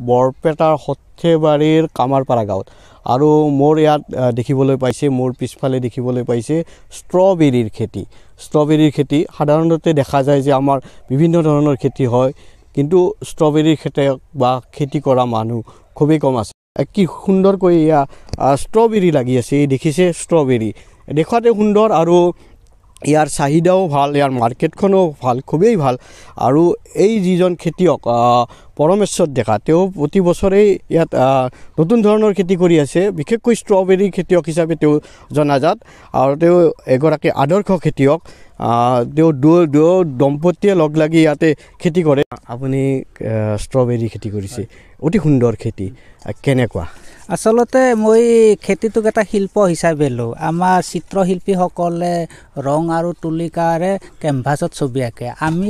বৰপেটাৰ সৰ্থেবাৰীৰ কামাৰপাৰা গাঁৱত আৰু মোৰ ইয়াত দেখিবলৈ পাইছে মোৰ পিছফালে দেখিবলৈ পাইছে ষ্ট্ৰবেৰীৰ খেতি সাধাৰণতে দেখা যায় যে আমাৰ বিভিন্ন ধৰণৰ খেতি হয় কিন্তু ষ্ট্ৰবেৰীৰ খেতিয়ক বা খেতি কৰা মানুহ খুবেই কম আছে কি সুন্দৰকৈ ষ্ট্ৰবেৰী লাগি আছে দেখিছে ষ্ট্ৰবেৰী দেখাতে সুন্দৰ আৰু ইয়াৰ চাহিদাও ভাল ইয়াৰ মাৰ্কেটখনো ভাল খুবেই ভাল আৰু এই যিজন খেতিয়ক পৰমেশ্বৰ ডেকা তেওঁ প্ৰতি বছৰেই ইয়াত নতুন ধৰণৰ খেতি কৰি আছে বিশেষকৈ ষ্ট্ৰবেৰী খেতিয়ক হিচাপে তেওঁ জনাজাত আৰু তেওঁ এগৰাকী আদৰ্শ খেতিয়ক তেওঁ দম্পতীয়ে লগ লাগি ইয়াতে খেতি কৰে আপুনি ষ্ট্ৰবেৰী খেতি কৰিছে অতি সুন্দৰ খেতি কেনেকুৱা আসলতে মই খেতিটোক এটা শিল্প হিচাপে লওঁ আমাৰ চিত্ৰশিল্পীসকলে ৰং আৰু তুলিকাৰে কেনভাছত ছবি আঁকে আমি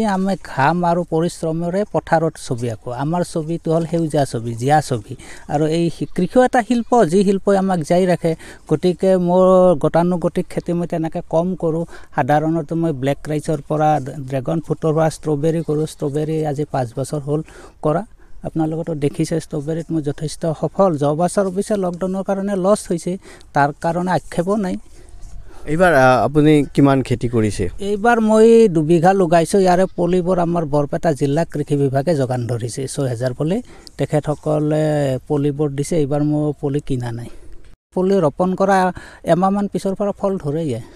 ঘাম আৰু পৰিশ্ৰমেৰে পথাৰত ছবি আঁকো আমাৰ ছবিটো হ'ল সেউজীয়া ছবি জীয়া ছবি আৰু এই কৃষিও এটা শিল্প যি শিল্পই আমাক জীয়াই ৰাখে গতিকে মোৰ গতানুগতিক খেতি মই তেনেকৈ কম কৰোঁ সাধাৰণতে মই ব্লেক ৰাইচৰ পৰা ড্ৰেগন ফ্ৰুটৰ পৰা ষ্ট্ৰবেৰী কৰোঁ ষ্ট্ৰবেৰী আজি 5 বছৰ হ'ল কৰা আপোনালোকেতো দেখিছে ষ্ট্ৰবেৰীত মই যথেষ্ট সফল যোৱা বছৰ অৱশ্যে লকডাউনৰ কাৰণে লছ হৈছে তাৰ কাৰণে আক্ষেপো নাই এইবাৰ আপুনি কিমান খেতি কৰিছে এইবাৰ মই 2 বিঘা লগাইছোঁ ইয়াৰে পলিবোৰ আমাৰ বৰপেটা জিলা কৃষি বিভাগে যোগান ধৰিছে 6000 পলি তেখেতসকলে পলিবোৰ দিছে এইবাৰ মই পলি কিনা নাই পলি ৰোপণ কৰা এমাহমান পিছৰ পৰা ফল ধৰে যায়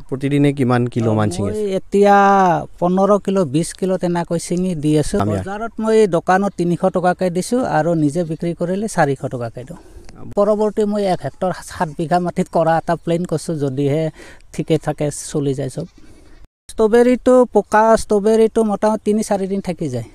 প্ৰতিদিনে কিমান কিলো মান ছিঙে এতিয়া 15 কিলো 20 কিলো তেনেকৈ ছিঙি দি আছোঁ বজাৰত মই দোকানত 300 টকাকৈ দিছোঁ আৰু নিজে বিক্ৰী কৰিলে 400 টকাকৈ দিওঁ পৰৱৰ্তী মই 1 হেক্টৰ 7 বিঘা মাটিত কৰা এটা প্লেন কৰিছোঁ যদিহে ঠিকে থাকে চলি যায় চব ষ্ট্ৰবেৰীটো পকা ষ্ট্ৰবেৰীটো মোটামুটি 3-4 দিন থাকি যায়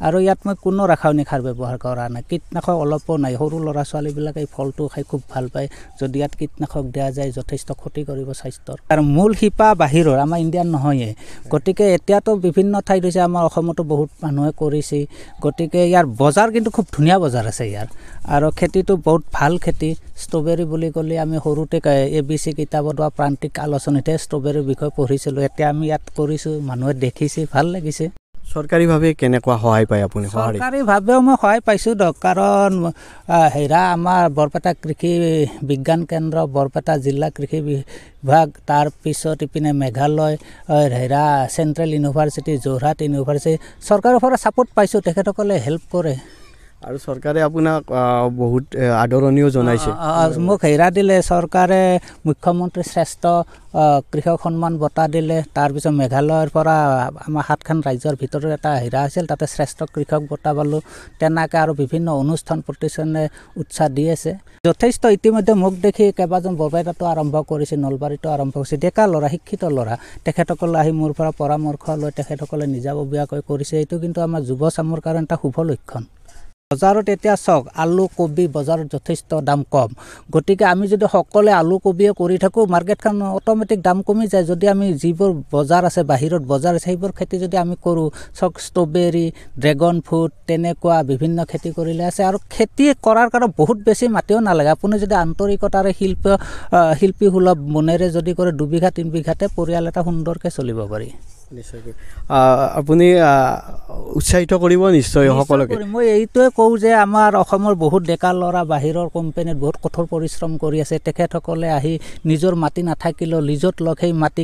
আৰু ইয়াত মই কোনো ৰাসায়নিক সাৰ ব্যৱহাৰ কৰা নাই কীটনাশক অলপো নাই সৰু ল'ৰা ছোৱালীবিলাকে এই ফলটো খাই খুব ভাল পায় যদি ইয়াত কীটনাশক দিয়া যায় যথেষ্ট ক্ষতি কৰিব স্বাস্থ্যৰ আৰু মূল শিপা বাহিৰৰ আমাৰ ইণ্ডিয়ান নহয়ে গতিকে এতিয়াতো বিভিন্ন ঠাইত হৈছে আমাৰ অসমতো বহুত মানুহে কৰিছে গতিকে ইয়াৰ বজাৰ কিন্তু খুব ধুনীয়া বজাৰ আছে ইয়াৰ আৰু খেতিটো বহুত ভাল খেতি ষ্ট্ৰবেৰী বুলি ক'লে আমি সৰুতে ABC কিতাপত বা প্ৰান্তিক আলোচনীতে ষ্ট্ৰবেৰীৰ বিষয়ে পঢ়িছিলোঁ এতিয়া আমি ইয়াত কৰিছোঁ মানুহে দেখিছে ভাল লাগিছে চৰকাৰীভাৱে কেনেকুৱা সহায় পায় আপুনি চৰকাৰীভাৱেও মই সহায় পাইছোঁ কাৰণ আমাৰ বৰপেটা কৃষি বিজ্ঞান কেন্দ্ৰ বৰপেটা জিলা কৃষি বিভাগ তাৰপিছত ইপিনে Meghalaya central university Jorhat university চৰকাৰৰ পৰা ছাপোৰ্ট পাইছোঁ তেখেতসকলে হেল্প কৰে আৰু চৰকাৰে আপোনাক বহুত আদৰণিও জনাইছে মোক দিলে চৰকাৰে মুখ্যমন্ত্ৰী শ্ৰেষ্ঠ কৃষক সন্মান বঁটা দিলে তাৰপিছত মেঘালয়ৰ পৰা আমাৰ 7খন ৰাজ্যৰ ভিতৰত এটা আছিল তাতে শ্ৰেষ্ঠ কৃষক বঁটা পালোঁ তেনেকৈ আৰু বিভিন্ন অনুষ্ঠান প্ৰতিষ্ঠানে উৎসাহ দি আছে যথেষ্ট ইতিমধ্যে মোক দেখি কেইবাজন বৰপেটাতো আৰম্ভ কৰিছে নলবাৰীতো আৰম্ভ কৰিছে ডেকা ল'ৰা শিক্ষিত ল'ৰা তেখেতসকলে আহি মোৰ পৰা পৰামৰ্শ লৈ তেখেতসকলে নিজাববীয়াকৈ কৰিছে এইটো কিন্তু আমাৰ যুৱ চামৰ কাৰণে এটা শুভ লক্ষণ বজাৰত এতিয়া চাওক আলু কবি বজাৰত যথেষ্ট দাম কম গতিকে আমি যদি সকলোৱে আলু কবিয়ে কৰি থাকোঁ মাৰ্কেটখন অট'মেটিক দাম কমি যায় যদি আমি যিবোৰ বজাৰ আছে বাহিৰত বজাৰ আছে সেইবোৰ খেতি যদি আমি কৰোঁ চাওক ষ্ট্ৰবেৰী ড্ৰেগন ফ্ৰুট তেনেকুৱা বিভিন্ন খেতি কৰিলে আছে আৰু খেতি কৰাৰ কাৰণে বহুত বেছি মাটিও নালাগে আপুনি যদি আন্তৰিকতাৰে শিল্পী সুলভ মনেৰে যদি কৰে 2 বিঘা 3 বিঘাতে পৰিয়াল এটা সুন্দৰকৈ চলিব পাৰি নিশ্চয়কৈ আপুনি উৎসাহিত কৰিব নিশ্চয় সকলোকে মই এইটোৱে কওঁ যে আমাৰ অসমৰ বহুত ডেকা ল'ৰা বাহিৰৰ কোম্পানীত বহুত কঠোৰ পৰিশ্ৰম কৰি আছে তেখেতসকলে আহি নিজৰ মাটি নাথাকিলেও লিজত লগ সেই মাটি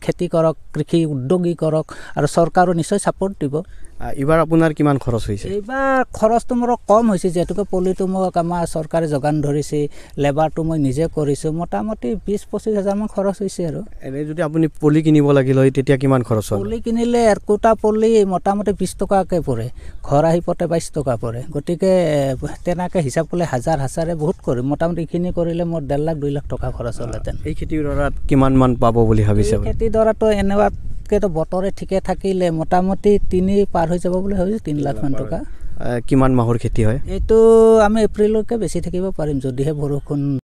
খেতি কৰক কৃষি উদ্যোগী কৰক আৰু চৰকাৰেও নিশ্চয় ছাপোৰ্ট দিব এইবাৰ আপোনাৰ কিমান খৰচ হৈছে এইবাৰ খৰচটো মোৰ কম হৈছে যিহেতুকে পলিটো মোক আমাৰ চৰকাৰে যোগান ধৰিছে লেবাৰটো মই নিজে কৰিছোঁ মোটামুটি 20-25 হাজাৰমান খৰচ হৈছে আৰু এনেই যদি আপুনি পলি কিনিব লাগিল হয় তেতিয়া কিমান খৰচ হ'ল পলি কিনিলে একোটা পলি মোটামুটি 20 টকাকৈ পৰে ঘৰ আহি পতে 22 টকা পৰে গতিকে তেনেকৈ হিচাপ কৰিলে হাজাৰে বহুত কৰিম মোটামুটি এইখিনি কৰিলে মোৰ 1.5 লাখ 2 লাখ টকা খৰচ হ'লহেঁতেন এই খেতিৰ দৰাত কিমান মান পাব বুলি ভাবিছে খেতিৰ দৰাটো এনেকুৱাকৈ বতৰে ঠিকে থাকিলে মোটামুটি 3 পাৰ হৈ যাব বুলি ভাবিছোঁ 3 লাখ মান টকা কিমান মাহৰ খেতি হয় এইটো আমি এপ্ৰিললৈকে বেছি থাকিব পাৰিম যদিহে বৰষুণ